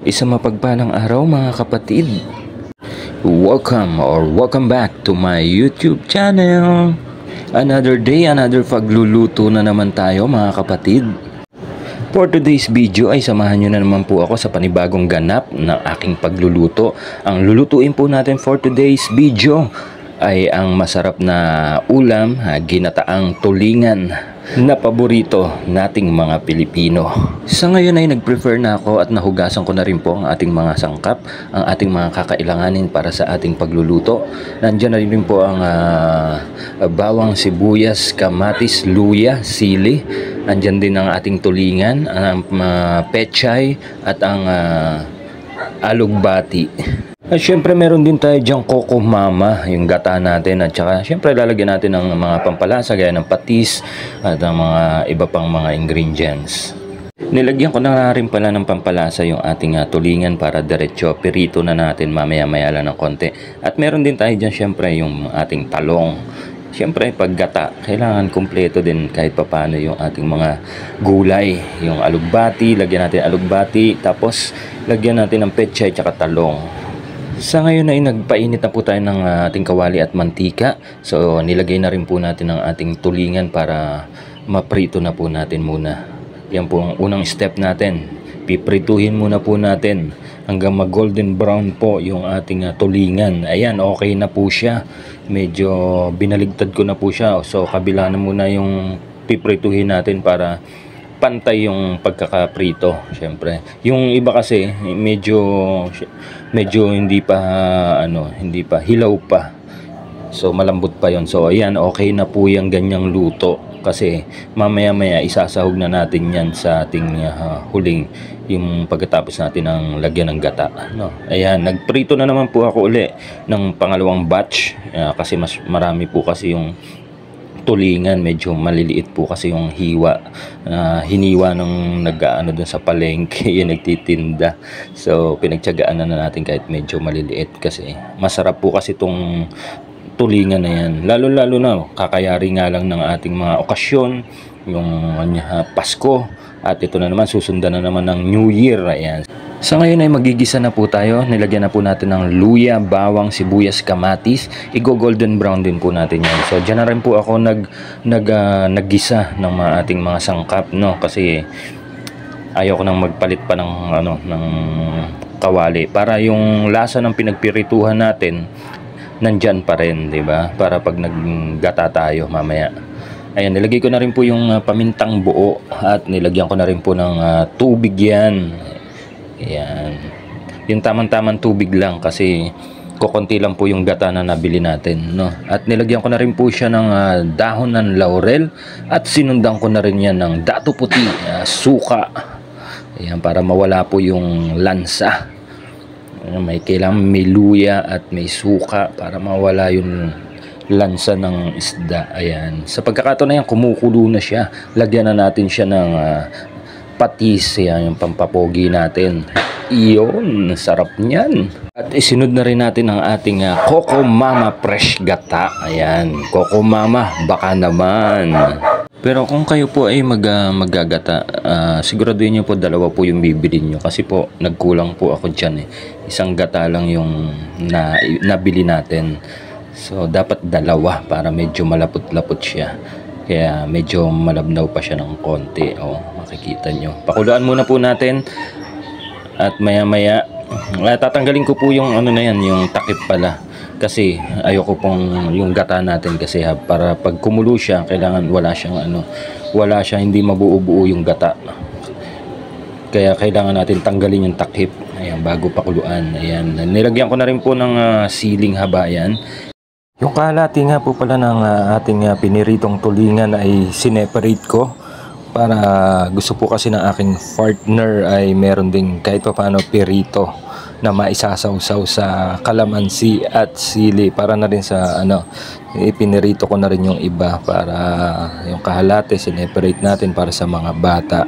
Isang mapagpalang araw mga kapatid. Welcome back to my YouTube channel. Another day, another pagluluto na naman tayo mga kapatid. For today's video ay samahan nyo na naman po ako sa panibagong ganap ng aking pagluluto. Ang lulutuin po natin for today's video ay ang masarap na ulam, ginataang tulingan na paborito nating mga Pilipino. Sa ngayon ay nag-prefer na ako at nahugasan ko na rin po ang ating mga sangkap, ang ating mga kakailanganin para sa ating pagluluto. Nandiyan na rin po ang bawang, sibuyas, kamatis, luya, sili. Nandiyan din ang ating tulingan, ang pechay at ang alugbati. At syempre meron din tayo diyang Coco Mama, yung gata natin, at saka syempre lalagyan natin ng mga pampalasa gaya ng patis at ang mga iba pang mga ingredients. Nilagyan ko na rin pala ng pampalasa yung ating tulingan para diretso pirito na natin mamaya-maya lang ng konti. At meron din tayo dyan syempre yung ating talong. Syempre pag gata, kailangan kumpleto din kahit papano yung ating mga gulay. Yung alugbati, lagyan natin alugbati, tapos lagyan natin ng pechay at saka talong. Sa ngayon ay nagpainit na po tayo ng ating kawali at mantika. So nilagay na rin po natin ang ating tulingan para maprito na po natin muna. Yan po ang unang step natin. Piprituhin muna po natin hanggang mag golden brown po yung ating tulingan. Ayan, okay na po siya. Medyo binaligtad ko na po siya. So kabila na muna yung piprituhin natin para pantay yung pagkakaprito. Syempre yung iba kasi medyo hindi pa hilaw pa, so malambot pa yon. So ayan, okay na po yung ganyang luto kasi mamaya isasahog na natin yan sa ating huling, yung pagkatapos natin ng lagyan ng gata, no? Ayan, nagprito na naman po ako uli ng pangalawang batch kasi mas marami po kasi yung tulingan, medyo maliliit po kasi yung hiniwa nung nag-ano dun sa palengke yung nagtitinda. So pinagtiyagaan na natin kahit medyo maliliit kasi masarap po kasi itong tulingan na yan, lalo na kakayari nga lang ng ating mga okasyon, yung Pasko, at ito na naman susundan na naman ng New Year. Ayan. Sa ngayon ay magigisa na po tayo. Nilagyan na po natin ng luya, bawang, sibuyas, kamatis. Golden brown din po natin yan. So dyan na rin po ako naggisa ng ating mga sangkap, no? Kasi ayoko nang magpalit pa ng kawali para yung lasa ng pinagpirituhan natin nandyan pa rin, di ba? Para pag naggata tayo mamaya. Ayan, nilagay ko na rin po yung pamintang buo at nilagyan ko na rin po ng tubig yan. Ayan. Yung tamang-tamang tubig lang kasi kukunti lang po yung gata na nabili natin, no? At nilagyan ko na rin po siya ng dahon ng laurel at sinundan ko na rin yan ng dato puti, suka. Ayan, para mawala po yung lansa. Kailangan may luya at may suka para mawala yung lansa ng isda. Ayan. Sa pagkakataon na yan, kumukulo na siya. Lagyan na natin siya ng patis. Ayan, yung pampapogi natin. Iyon, sarap niyan. At isunod na rin natin ang ating Coco Mama fresh gata. Ayan, Coco Mama, baka naman. Pero kung kayo po ay maggagata, siguraduhin nyo po dalawa po yung bibili nyo. Kasi po, nagkulang po ako dyan eh. Isang gata lang yung nabili natin. So dapat dalawa para medyo malapot-lapot siya. Kaya medyo malabnaw pa siya ng konti. O, makikita nyo. Pakuluan muna po natin. At maya-maya, tatanggalin ko po yung yung takip pala. Kasi ayoko pong yung gata natin kasi para pag kumulo siya, kailangan wala siyang hindi mabuo-buo yung gata. Kaya kailangan natin tanggalin yung takip. Ayan, bago pakuluan. Ayan, nilagyan ko na rin po ng siling haba yan. Yung kalati nga po pala ng ating piniritong tulingan ay sineparate ko para gusto po kasi ng aking partner ay meron din kahit pa paano pirito na maisasawsaw sa kalamansi at sili para na rin sa ipinirito ko na rin yung iba para yung kahalate sineperate natin para sa mga bata.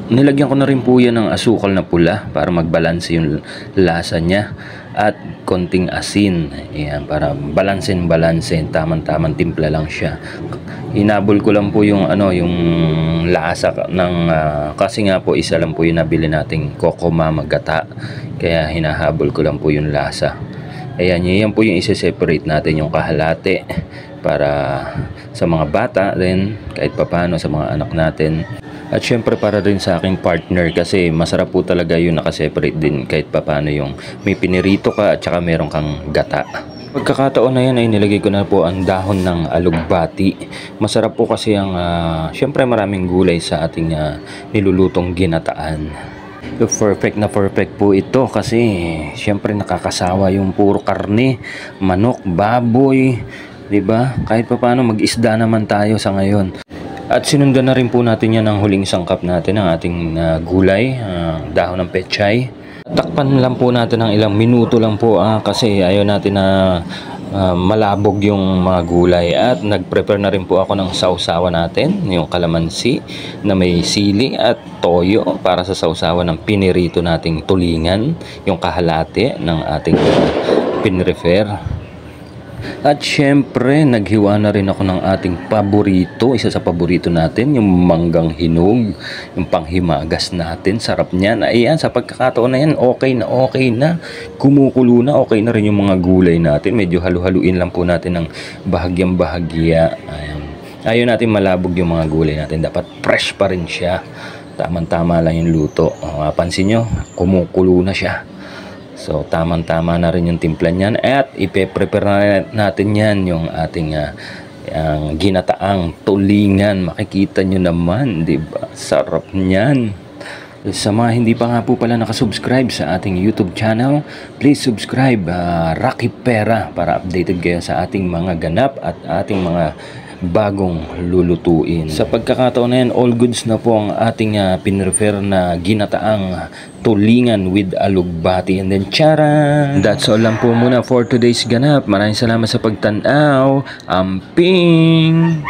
Nilagyan ko na rin po yan ng asukal na pula para magbalanse yung lasa niya at konting asin. Ayan, para balansin, tamang-tamang timpla lang siya. Hinabol ko lang po yung yung lasa ng kasi nga po isa lang po yung nabili nating Coco Mama gata. Kaya hinahabol ko lang po yung lasa. Ayan, yan po yung isa-separate natin yung kahalate para sa mga bata rin, kahit papano sa mga anak natin. At syempre para rin sa aking partner kasi masarap po talaga yung nakaseparate din kahit papano yung may pinirito ka at saka meron kang gata. Pagkakataon na yan ay nilagay ko na po ang dahon ng alugbati. Masarap po kasi ang syempre maraming gulay sa ating nilulutong ginataan. Perfect na perfect po ito kasi syempre nakakasawa yung puro karne, manok, baboy, 'di ba? Kahit papaano mag-isda naman tayo sa ngayon. At sinundan na rin po natin yan ng huling sangkap natin ng ating gulay, dahon ng pechay. Takpan lang po natin ng ilang minuto lang po kasi ayaw natin na malabog yung mga gulay. At nag-prepare na rin po ako ng sausawa natin, yung kalamansi na may sili at toyo para sa sausawa ng pinirito nating tulingan, yung kahalate ng ating pinrefer. At syempre naghiwa na rin ako ng ating paborito, isa sa paborito natin, yung manggang hinog, yung panghimagas natin. Sarap niyan. Ayan, sa pagkakataon na yan okay na, kumukulo na, okay na rin yung mga gulay natin. Medyo halu-haluin lang po natin ng bahagyang bahagya. Ayan. Ayaw natin malabog yung mga gulay natin, dapat fresh pa rin siya, tamang-tama lang yung luto. Pansin nyo, kumukulo na siya. So, tamang-tama na rin yung timpla niyan. At ipe-prepare natin yan yung ating ang ginataang tulingan. Makikita nyo naman, di ba? Sarap niyan. Sa mga hindi pa nga po pala nakasubscribe sa ating YouTube channel, please subscribe Rocky Pera para updated kayo sa ating mga ganap at ating mga bagong lulutuin. Sa pagkakataon na yan, all goods na po ang ating pinrefer na ginataang tulingan with alugbati. And then, charan! That's all lang po muna for today's ganap. Maraming salamat sa pagtanaw. Amping!